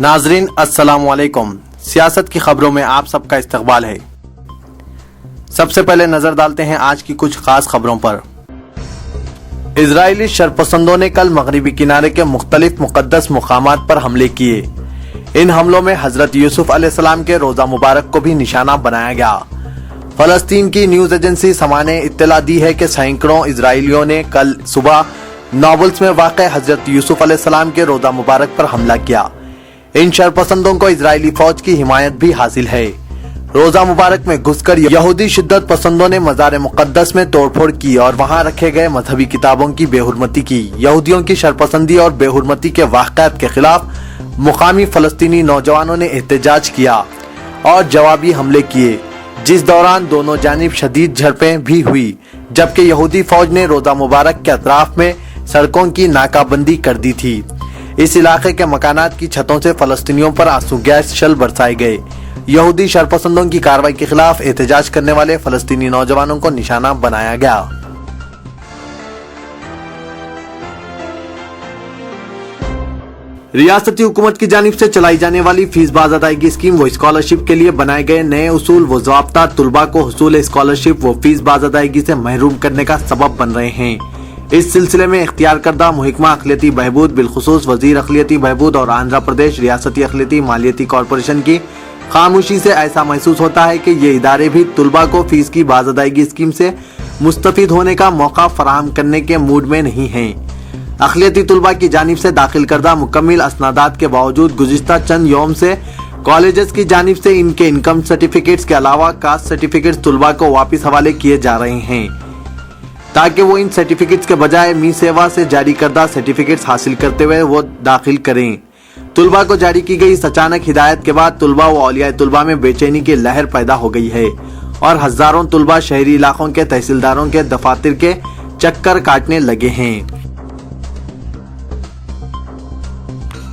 नाजरीन अस्सलाम वालेकुम। सियासत की खबरों में आप सबका इस्तकबाल है। सबसे पहले नजर डालते हैं आज की कुछ खास खबरों पर। इजरायली शरपसंदों ने कल मगरिबी किनारे के मुख्तलिफ मुकद्दस मुकामात पर हमले किए। इन हमलों में हजरत यूसुफ अलैहिस्सलाम के रोजा मुबारक को भी निशाना बनाया गया। फलस्तीन की न्यूज एजेंसी समा ने इत्तला दी है कि सैकड़ों इजरायलियों ने कल सुबह नाबुल्स में वाक़ हजरत यूसुफ अलैहिस्सलाम के रोजा मुबारक पर हमला किया। इन शरपसंदों को इजरायली फौज की हिमायत भी हासिल है। रोजा मुबारक में घुसकर यहूदी शिद्दत पसंदों ने मज़ार मुक़द्दस में तोड़फोड़ की और वहां रखे गए मजहबी किताबों की बेहुरमती की। यहूदियों की शरपसंदी और बेहुरमती के वाक़यात के खिलाफ मुकामी फलस्तीनी नौजवानों ने एहतजाज किया और जवाबी हमले किए, जिस दौरान दोनों जानिब शदीद झड़पें भी हुई, जबकि यहूदी फौज ने रोजा मुबारक के अतराफ में सड़कों की नाकाबंदी कर दी थी। इस इलाके के मकानात की छतों से फलस्तीनियों पर आंसू गैस शल बरसाए गए। यहूदी शरपसंदों की कार्रवाई के खिलाफ एहतजाज करने वाले फलस्तीनी नौजवानों को निशाना बनाया गया। रियासती हुकूमत की जानिब से चलाई जाने वाली फीस बाज अदायगी स्कीम व स्कॉलरशिप के लिए बनाए गए नए उसूल व ज़ाब्ता तुलबा को हुसूल स्कॉलरशिप व फीस बाज अदायगी से महरूम करने का सबब बन रहे हैं। इस सिलसिले में इख्तियार करदा महकमा अक़लियती बहबूद बिलखुसूस वज़ीर अक़लियती बहबूद और आंध्र प्रदेश रियासती अक़लियती मालियती कॉरपोरेशन की खामोशी से ऐसा महसूस होता है कि ये इदारे भी तुलबा को फीस की बाज अदायगी स्कीम से मुस्तफीद होने का मौका फराहम करने के मूड में नहीं हैं। अक़लियती तुलबा की जानिब से दाखिल करदा मुकम्मिल असनादात के बावजूद गुज़िश्ता चंद यौम से कॉलेजेस की जानिब से इनके इनकम सर्टिफिकेट्स के अलावा कास्ट सर्टिफिकेट्स तुलबा को वापस हवाले किए जा रहे हैं, ताकि वो इन सर्टिफिकेट्स के बजाय मी सेवा से जारी करदा सर्टिफिकेट्स हासिल करते हुए वो दाखिल करें। तुलबा को जारी की गई इस अचानक हिदायत के बाद तुलबा व औलिया तुलबा में बेचैनी की लहर पैदा हो गई है और हजारों तुलबा शहरी इलाकों के तहसीलदारों के दफातर के चक्कर काटने लगे हैं।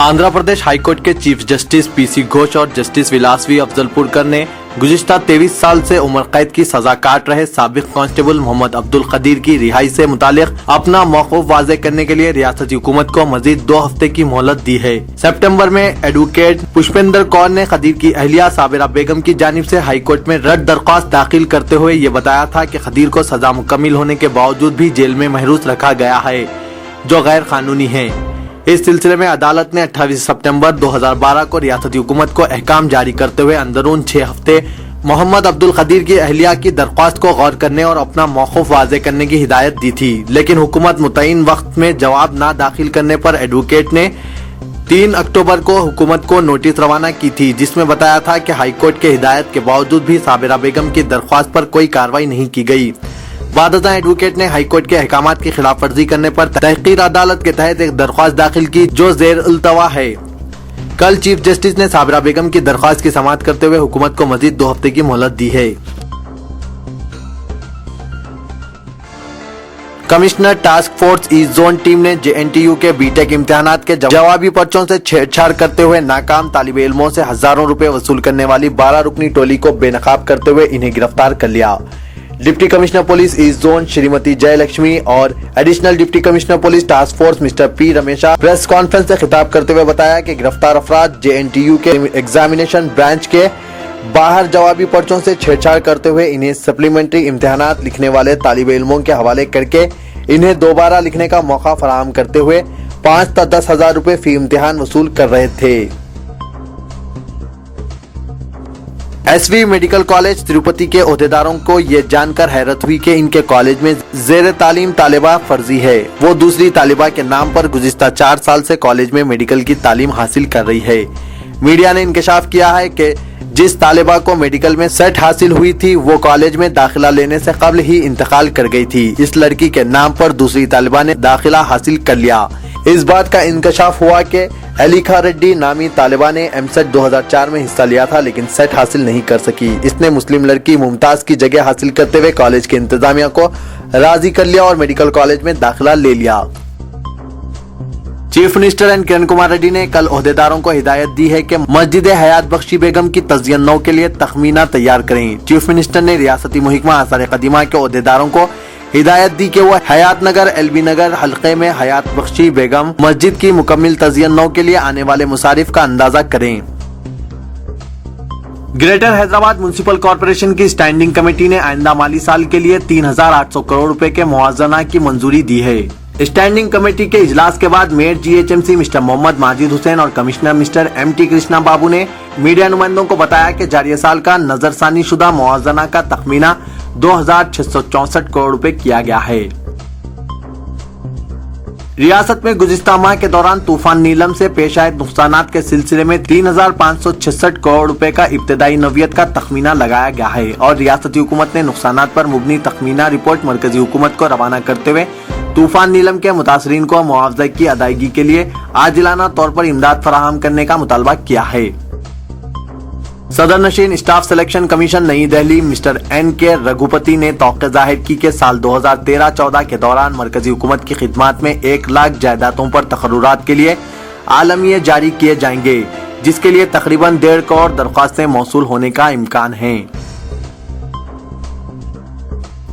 आंध्र प्रदेश हाईकोर्ट के चीफ जस्टिस पीसी घोष और जस्टिस विलासवी अफजलपुरकर ने गुज़िश्ता 23 साल से उम्र कैद की सजा काट रहे साबिक कांस्टेबल मोहम्मद अब्दुल कदीर की रिहाई से मुतालिक अपना मौक़िफ़ वाज़े करने के लिए रियासती हुकूमत को मजीद 2 हफ्ते की मोहलत दी है। सितंबर में एडवोकेट पुष्पेंद्र कौर ने कदीर की अहलिया साबिरा बेगम की जानिब से हाईकोर्ट में रद्द दरख्वास्त दाखिल करते हुए ये बताया था कि कदीर को सजा मुकम्मिल होने के बावजूद भी जेल में महरूस रखा गया है, जो गैर कानूनी है। इस सिलसिले में अदालत ने 28 सितंबर 2012 को रियासती हुकूमत को अहकाम जारी करते हुए अंदरून 6 हफ्ते मोहम्मद अब्दुल कदीर की अहलिया की दरख्वास्त को गौर करने और अपना मौक़िफ़ वाज़े करने की हिदायत दी थी, लेकिन हुकूमत मुतय्यन वक्त में जवाब ना दाखिल करने पर एडवोकेट ने 3 अक्टूबर को हुकूमत को नोटिस रवाना की थी, जिसमें बताया था कि हाईकोर्ट के हिदायत के बावजूद भी साबिरा बेगम की दरख्वास्त पर कोई कार्रवाई नहीं की गई। बादशाह एडवोकेट ने हाईकोर्ट के अहकामात की खिलाफ वर्जी करने पर तहकीर अदालत के तहत एक दरख्वास्त दाखिल की, जो ज़ेर इल्तवा है। कल चीफ जस्टिस ने साबिरा बेगम की दरख्वास्त की समाअत करते हुए हुकूमत को मजीद 2 हफ्ते की मोहलत दी है। Commissioner task force east zone team ने JNTU के बीटेक इम्तिहानात के जवाबी पर्चों से छेड़छाड़ करते हुए नाकाम तालिब इल्मों से हजारों रुपए वसूल करने वाली 12 रुकनी टोली को बेनकाब करते हुए इन्हें गिरफ्तार कर लिया। Deputy commissioner police east zone Shrimati Jayalakshmi और additional deputy commissioner police task force mister P Ramesha press conference से खिताब करते हुए बताया कि गिरफ्तार अफराद JNTU के एग्जामिनेशन ब्रांच के बाहर जवाबी पर्चों से छेड़छाड़ करते हुए इन्हें सप्लीमेंट्री इम्तिहानात लिखने वाले तालिब इल्मों के हवाले करके इन्हें दोबारा लिखने का मौका फराहम करते हुए 5 से 10 हजार रुपए फी इम्तिहान वसूल कर रहे थे। SV मेडिकल कॉलेज तिरुपति के ओहदेदारों को ये जानकर हैरत हुई कि इनके कॉलेज में जेर तालीम तालिबा फर्जी है। वो दूसरी तालिबा के नाम पर गुज़िश्ता 4 साल से कॉलेज में मेडिकल की तालीम हासिल कर रही है। मीडिया ने इंकशाफ किया है कि जिस तालिबा को मेडिकल में सेट हासिल हुई थी, वो कॉलेज में दाखिला लेने से कबल ही इंतकाल कर गई थी। इस लड़की के नाम पर दूसरी तालिबा ने दाखिला हासिल कर लिया। इस बात का इंकशाफ हुआ कि अलीखा रेड्डी नामी तालिबा ने MSET 2004 में हिस्सा लिया था, लेकिन सेट हासिल नहीं कर सकी। इसने मुस्लिम लड़की मुमताज की जगह हासिल करते हुए कॉलेज के इंतजामिया को राजी कर लिया और मेडिकल कॉलेज में दाखिला ले लिया। Chief minister N Kiran Kumar Reddy ने कल ओहदेदारों को हिदायत दी है कि मस्जिद हयात बख्शी बेगम की तज़य्युन नौ के लिए तखमीना तैयार करें। चीफ मिनिस्टर ने रियासती महकमा आसार कदीमा के ओहदेदारों को ہدایت دی کہ وہ حیات نگر LB نگر حلقے میں حیات بخشی بیگم مسجد کی مکمل تزئین نو کے لیے آنے والے مصارف کا اندازہ کریں۔ گریٹر حیدرآباد میونسپل کارپوریشن کی اسٹینڈنگ کمیٹی نے آئندہ مالی سال کے لیے 3,800 کروڑ روپے کے موازنہ کی منظوری دی ہے۔ اسٹینڈنگ کمیٹی کے اجلاس کے بعد میئر GHMC مسٹر محمد ماجد حسین اور کمشنر مسٹر MT کرشنا بابو نے میڈیا نمائندوں کو بتایا کہ جاری سال کا نظر ثانی شدہ موازنہ کا تخمینہ 2,664 کروڑ روپے کیا گیا ہے۔ ریاست میں گزشتہ ماہ کے دوران طوفان نیلم سے پیش آئے نقصانات کے سلسلے میں 3,566 کروڑ روپے کا ابتدائی نوعیت کا تخمینہ لگایا گیا ہے اور ریاستی حکومت نے نقصانات پر مبنی تخمینہ رپورٹ مرکزی حکومت کو روانہ کرتے ہوئے طوفان نیلم کے متاثرین کو معاوضہ کی ادائیگی کے لیے عاجلانہ طور پر امداد فراہم کرنے کا مطالبہ کیا ہے۔ صدر نشین اسٹاف سلیکشن کمیشن نئی دہلی مسٹر NK رگھوپتی نے توقع ظاہر کی کہ سال 2013-14 کے دوران مرکزی حکومت کی خدمات میں 1 لاکھ جائیدادوں پر تقررات کے لیے عالمیہ جاری کیے جائیں گے، جس کے لیے تقریباً 1.5 کروڑ درخواستیں موصول ہونے کا امکان ہے۔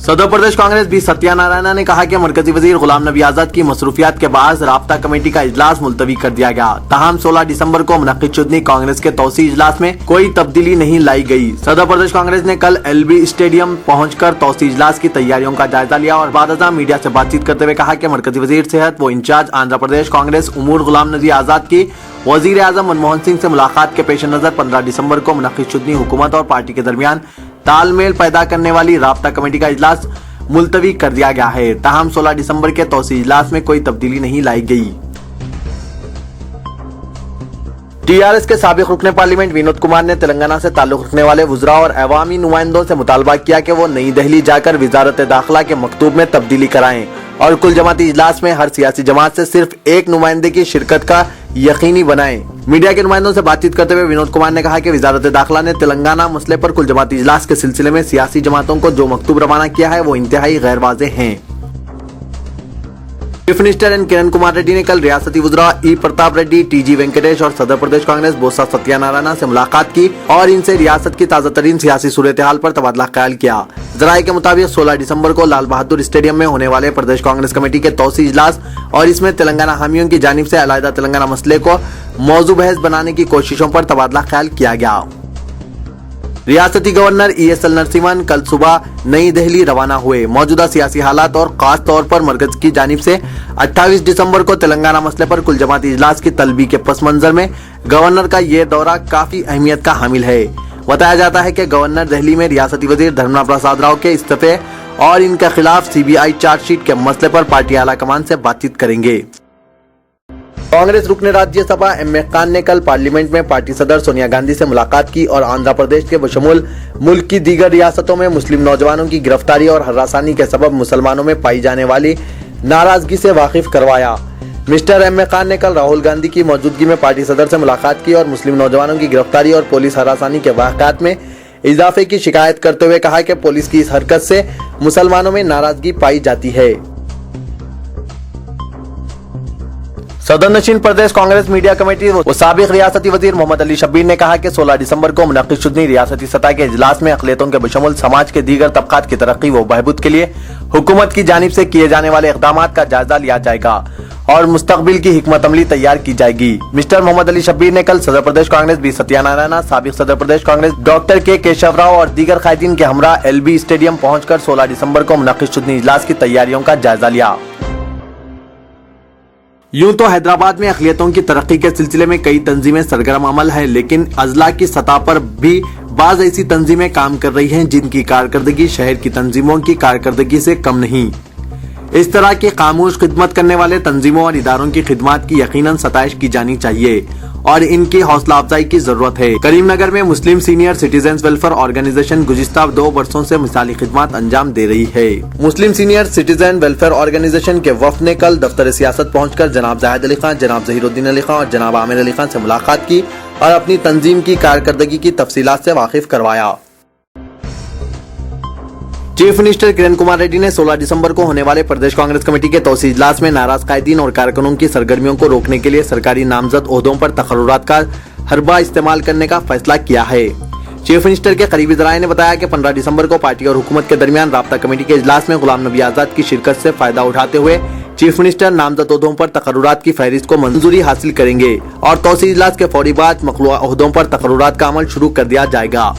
صدر پردیش کانگریس B ستیہ نارائنا نے کہا کہ مرکزی وزیر غلام نبی آزاد کی مصروفیات کے باعث رابطہ کمیٹی کا اجلاس ملتوی کر دیا گیا، تاہم 16 دسمبر کو منعقد شدنی کانگریس کے توسیعی اجلاس میں کوئی تبدیلی نہیں لائی گئی۔ صدر پردیش کانگریس نے کل LB اسٹیڈیم پہنچ کر توسیعی اجلاس کی تیاریوں کا جائزہ لیا اور بعد ازاں میڈیا سے بات چیت کرتے ہوئے کہا کہ مرکزی وزیر صحت و انچارج آندھرا پردیش کانگریس امور غلام نبی آزاد کی وزیر اعظم منموہن سنگھ سے ملاقات کے پیش نظر 15 دسمبر کو منعقد شدنی حکومت اور پارٹی کے درمیان تال میل پیدا کرنے والی رابطہ کمیٹی کا اجلاس ملتوی کر دیا گیا ہے، تاہم 16 دسمبر کے توسیعی اجلاس میں کوئی تبدیلی نہیں لائی گئی۔ TRS کے سابق رکن پارلیمنٹ ونود کمار نے تلنگانہ سے تعلق رکھنے والے وزراء اور عوامی نمائندوں سے مطالبہ کیا کہ وہ نئی دہلی جا کر وزارت داخلہ کے مکتوب میں تبدیلی کرائیں اور کل جماعتی اجلاس میں ہر سیاسی جماعت سے صرف ایک نمائندے کی شرکت کا یقینی بنائیں۔ میڈیا کے نمائندوں سے بات چیت کرتے ہوئے ونود کمار نے کہا کہ وزارت داخلہ نے تلنگانہ مسئلے پر کل جماعتی اجلاس کے سلسلے میں سیاسی جماعتوں کو جو مکتوب روانہ کیا ہے وہ انتہائی غیر واضح ہیں۔ چیف منسٹر کرن کمار ریڈی نے کل ریاستی وزراء پرتاپ ریڈی، TG وینکٹیش اور صدر پردیش کانگریس بوسا ستیہ نارائنا سے ملاقات کی اور ان سے ریاست کی تازہ ترین سیاسی صورتحال پر تبادلہ خیال کیا۔ ذرائع کے مطابق 16 دسمبر کو لال بہادر اسٹیڈیم میں ہونے والے پردیش کانگریس کمیٹی کے توسیعی اجلاس اور اس میں تلنگانہ حامیوں کی جانب سے علیحدہ تلنگانہ مسئلے کو موضوع بحث بنانے کی کوششوں پر تبادلہ خیال کیا گیا۔ ریاستی گورنر ESL نرسمہن کل صبح نئی دہلی روانہ ہوئے۔ موجودہ سیاسی حالات اور خاص طور پر مرکز کی جانب سے 28 دسمبر کو تلنگانہ مسئلے پر کل جماعتی اجلاس کی طلبی کے پس منظر میں گورنر کا یہ دورہ کافی اہمیت کا حامل ہے۔ بتایا جاتا ہے کہ گورنر دہلی میں ریاستی وزیر دھرمنا پرساد راؤ کے استعفے اور ان کے خلاف CBI چارج شیٹ کے مسئلے پر پارٹی اعلیٰ کمان سے بات چیت کریں گے۔ کانگریس رکن راجیہ سبھا M A خان نے کل پارلیمنٹ میں پارٹی صدر سونیا گاندھی سے ملاقات کی اور آندھرا پردیش کے بشمول ملک کی دیگر ریاستوں میں مسلم نوجوانوں کی گرفتاری اور ہراسانی کے سبب مسلمانوں میں پائی جانے والی ناراضگی سے واقف کروایا۔ مسٹر M A خان نے کل راہل گاندھی کی موجودگی میں پارٹی صدر سے ملاقات کی اور مسلم نوجوانوں کی گرفتاری اور پولیس ہراسانی کے واقعات میں اضافے کی شکایت کرتے ہوئے کہا کہ پولیس کی اس حرکت سے مسلمانوں میں ناراضگی پائی جاتی ہے۔ صدر نشین پردیش کانگریس میڈیا کمیٹی و سابق ریاستی وزیر محمد علی شبیر نے کہا کہ 16 دسمبر کو منعقد شدنی ریاستی سطح کے اجلاس میں اقلیتوں کے بشمول سماج کے دیگر طبقات کی ترقی و بہبود کے لیے حکومت کی جانب سے کیے جانے والے اقدامات کا جائزہ لیا جائے گا اور مستقبل کی حکمت عملی تیار کی جائے گی۔ مسٹر محمد علی شبیر نے کل صدر پردیش کانگریس B ستیہ نارائنا، سابق صدر پردیش کانگریس ڈاکٹر K کیشو راؤ اور دیگر قائدین کے ہمراہ LB اسٹیڈیم پہنچ کر 16 دسمبر کو منعقد شدنی اجلاس کی تیاریوں کا جائزہ لیا۔ یوں تو حیدرآباد میں اقلیتوں کی ترقی کے سلسلے میں کئی تنظیمیں سرگرم عمل ہیں، لیکن اضلاع کی سطح پر بھی بعض ایسی تنظیمیں کام کر رہی ہیں جن کی کارکردگی شہر کی تنظیموں کی کارکردگی سے کم نہیں۔ اس طرح کی خاموش خدمت کرنے والے تنظیموں اور اداروں کی خدمات کی یقیناً ستائش کی جانی چاہیے اور ان کی حوصلہ افزائی کی ضرورت ہے۔ کریم نگر میں مسلم سینئر سٹیزنز ویلفیئر آرگنائزیشن گزشتہ 2 برسوں سے مثالی خدمات انجام دے رہی ہے۔ مسلم سینئر سٹیزن ویلفیئر آرگنائزیشن کے وفد نے کل دفتر سیاست پہنچ کر جناب زاہد علی خان، جناب ظہیر الدین علی خان اور جناب عامر علی خان سے ملاقات کی اور اپنی تنظیم کی کارکردگی کی تفصیلات سے واقف کروایا۔ چیف منسٹر کرن کمار ریڈی نے 16 دسمبر کو ہونے والے پردیش کانگریس کمیٹی کے توسیعی اجلاس میں ناراض قائدین اور کارکنوں کی سرگرمیوں کو روکنے کے لیے سرکاری نامزد عہدوں پر تقررات کا حربہ استعمال کرنے کا فیصلہ کیا ہے۔ चीफ मिनिस्टर के करीबी ज़राए ने बताया कि 15 दिसंबर को पार्टी और हुकूमत के दरमियान राब्ता कमेटी के इजलास में गुलाम नबी आजाद की शिरकत से फायदा उठाते हुए चीफ मिनिस्टर नामजद ओहदों पर तकर्रुरात की फहरिस्त को मंजूरी हासिल करेंगे और तौसीर इजलास के फौरी बाद मखलूआ ओहदों पर तकर्रुरात का अमल शुरू कर दिया जाएगा।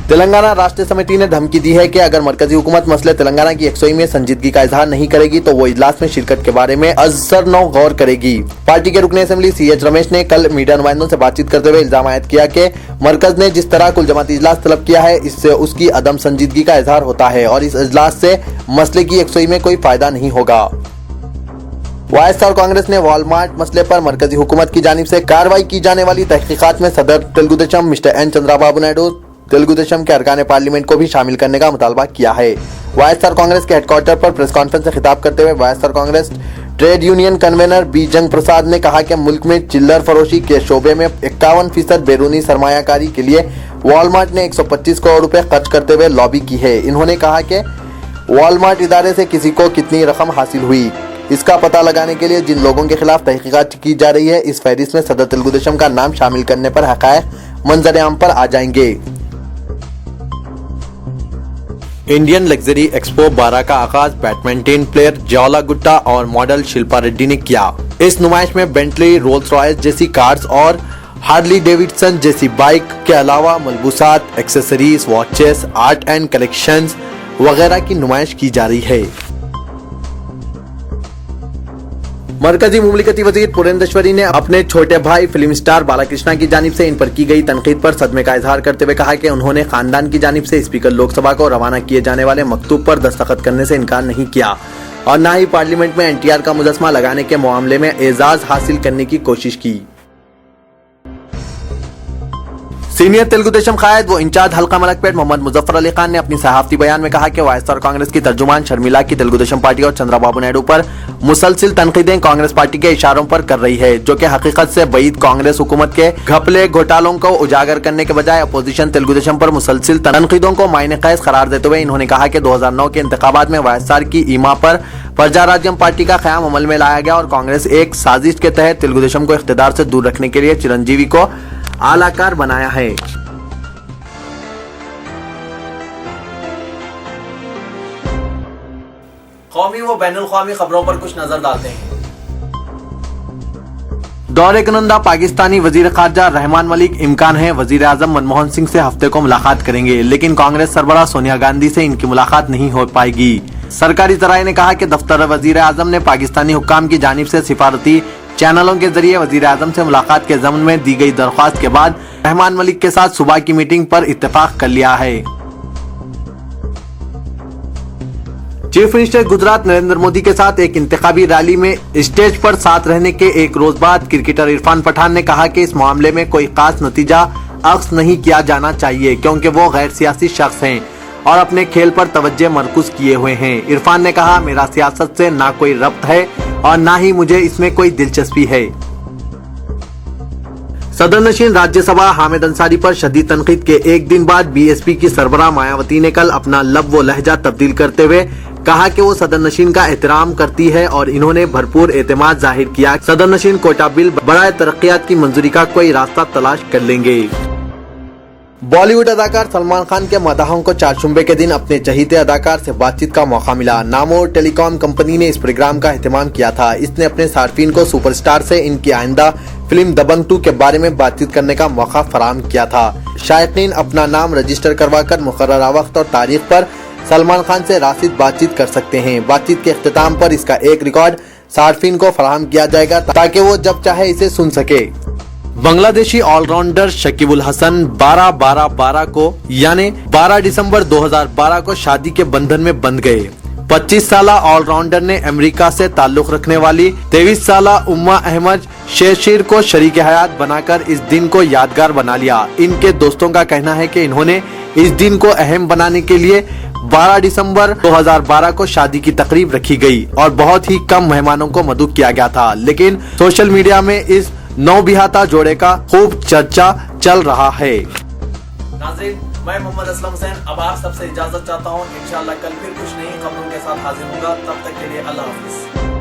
तेलंगाना राष्ट्रीय समिति ने धमकी दी है कि अगर मरकजी हुकूमत मसले तेलंगाना की यकसुई में संजीदगी का इजहार नहीं करेगी तो वो इजलास में शिरकत के बारे में अज़र-नौ गौर करेगी। पार्टी के रुकने असेंबली CH रमेश ने कल मीडिया नुमाइंदों से बातचीत करते हुए इल्जाम आयद किया कि मरकज ने जिस तरह कुल जमाती इजलास तलब किया है इससे उसकी अदम संजीदगी का इजहार होता है और इस इजलास से मसले की यकसुई में कोई फायदा नहीं होगा। YSR कांग्रेस ने वॉलमार्ट मसले पर मरकजी हुकूमत की जानिब से कार्रवाई की जाने वाली तहकीकात में सदर तेलुगुदेशम मिस्टर N चंद्राबाबू नायडू तेलुगुदेशम के अरकान पार्लियामेंट को भी शामिल करने का मुतालबा किया है। YSR कांग्रेस के हेडक्वार्टर पर प्रेस कॉन्फ्रेंस से खिताब करते हुए YSR Congress trade union convener B जंग प्रसाद ने कहा कि मुल्क में चिल्लर फरोशी के शोबे में 51% बैरूनी सरमायाकारी के लिए वॉलमार्ट ने 125 करोड़ रुपए खर्च करते हुए लॉबी की है। इन्होंने कहा कि वॉलमार्ट इदारे से किसी को कितनी रकम हासिल हुई इसका पता लगाने के लिए जिन लोगों के खिलाफ तहकीकात की जा रही है इस फहरिस्त में सदर तेलुगुदेशम का नाम शामिल करने पर हक़ाइक़ मंजर आम पर आ जाएंगे। इंडियन लग्जरी एक्सपो 12 का आगाज बैडमिंटन प्लेयर ज्वाला गुट्टा और मॉडल शिल्पा रेड्डी ने किया। इस नुमाइश में बेंटली, रोल्स रॉयस जैसी कार्स और हार्ली डेविडसन जैसी बाइक के अलावा मलबूसात, accessories, watches, art and collections वगैरह की नुमाइश की जा रही है। मरकजी मुमलिकती वजीर पुरेंदेश्वरी ने अपने छोटे भाई फिल्म स्टार बालाकृष्णा की जानिब से इन पर की गई तनकीद पर सदमे का इजहार करते हुए कहा कि उन्होंने खानदान की जानिब से स्पीकर लोकसभा को रवाना किए जाने वाले मकतूब पर दस्तखत करने से इनकार नहीं किया और न ही पार्लियामेंट में NTR का मुजस्समा लगाने के मामले में एजाज हासिल करने की कोशिश की। सीनियर तेलुगुदेशम कायद व इंचार्ज हल्का मलकपेट मोहम्मद मुजफ्फर अली खान ने अपनी सहाफती बयान में कहा कि YSR कांग्रेस की तर्जुमान शर्मिला की तेलुगुदेशम पार्टी और चंद्राबाबू नायडू पर मुसलसिल तनकीदें कांग्रेस पार्टी के इशारों पर कर रही है जो कि हकीकत से बईद कांग्रेस हुकूमत के घपले घोटालों को उजागर करने के बजाय अपोजिशन तेलुगुदेशम पर मुसलसिल तनकीदों को मायने क़ैस करार देते हुए इन्होंने कहा कि 2009 के इंतखाबात में YSR की ईमा पर प्रजाराज्यम पार्टी का क़याम अमल में लाया गया और कांग्रेस एक साजिश के तहत तेलुगुदेशम को इख्तिदार से दूर रखने के लिए चिरंजीवी को आलाकार बनाया है। कौमी व बैनुल-अक़वामी खबरों पर कुछ नजर डालते हैं। दौरे कनंदा पाकिस्तानी वजीर खारजा रहमान मलिक इम्कान है वजीर आजम मनमोहन सिंह से हफ्ते को मुलाकात करेंगे, लेकिन कांग्रेस सरबराह सोनिया गांधी से इनकी मुलाकात नहीं हो पाएगी। सरकारी ज़राए ने कहा कि दफ्तर वजीर आजम ने पाकिस्तानी हुक्काम की जानिब से सिफारती चैनलों के जरिए वजीर आजम से मुलाकात के ज़मन में दी गई दरख्वास्त के बाद रहमान मलिक के साथ सुबह की मीटिंग पर इत्तेफाक कर लिया है। चीफ मिनिस्टर गुजरात नरेंद्र मोदी के साथ एक इंतखाबी रैली में स्टेज पर साथ रहने के एक रोज बाद क्रिकेटर इरफान पठान ने कहा कि इस मामले में कोई खास नतीजा अख्ज़ नहीं किया जाना चाहिए क्योंकि वो गैर सियासी शख्स हैं और अपने खेल पर तवज्जो मरकूज किए हुए हैं। इरफान ने कहा, मेरा सियासत से ना कोई रब्त है और ना ही मुझे इसमें कोई दिलचस्पी है। सदर नशीन राज्यसभा हामिद अंसारी पर शदीद तनकीद के एक दिन बाद BSP की सरबराह मायावती ने कल अपना लब व लहजा तब्दील करते हुए कहा कि वो सदर नशीन का एहतराम करती है और इन्होंने भरपूर एतमाद जाहिर किया सदर नशीन कोटा बिल बराए तरक्कियात की मंजूरी का कोई रास्ता तलाश कर लेंगे। बॉलीवुड अदाकार सलमान खान के मदाहों को चारशंबे के दिन अपने चहीते अदाकार से बातचीत का मौका मिला। नामो टेलीकॉम कंपनी ने इस प्रोग्राम का एहतमाम किया था। इसने अपने सार्फिन को सुपरस्टार से इनकी आइंदा फिल्म दबंग 2 के बारे में बातचीत करने का मौका फराहम किया था। शायकीन अपना नाम रजिस्टर करवाकर मुकर्ररा वक्त और तारीख पर सलमान खान से रासिद बातचीत कर सकते हैं। बातचीत के इख्तिताम पर इसका एक रिकॉर्ड सार्फिन को फराहम किया जाएगा ताकि वो जब चाहे इसे सुन सके। बांग्लादेशी ऑलराउंडर शकीबुल हसन 12-12-12 को यानी 12 दिसंबर 2012 को शादी के बंधन में बंध गए। 25 साला ऑलराउंडर ने अमेरिका से ताल्लुक रखने वाली 23 साला उम्मा अहमद शेरशीर को शरीक हयात बनाकर इस दिन को यादगार बना लिया। इनके दोस्तों का कहना है कि इन्होंने इस दिन को अहम बनाने के लिए 12 दिसंबर 2012 को शादी की तकरीब रखी गई और बहुत ही कम मेहमानों को मदऊ किया गया था, लेकिन सोशल मीडिया में इस नौबिहाता जोड़े का खूब चर्चा चल रहा है। नाज़रीन, मैं मोहम्मद असलम हुसैन अब आप सबसे इजाजत चाहता हूँ। इंशाअल्लाह कल फिर कुछ नई खबरों के साथ हाजिर होगा। तब तक के लिए अल्लाह हाफिज।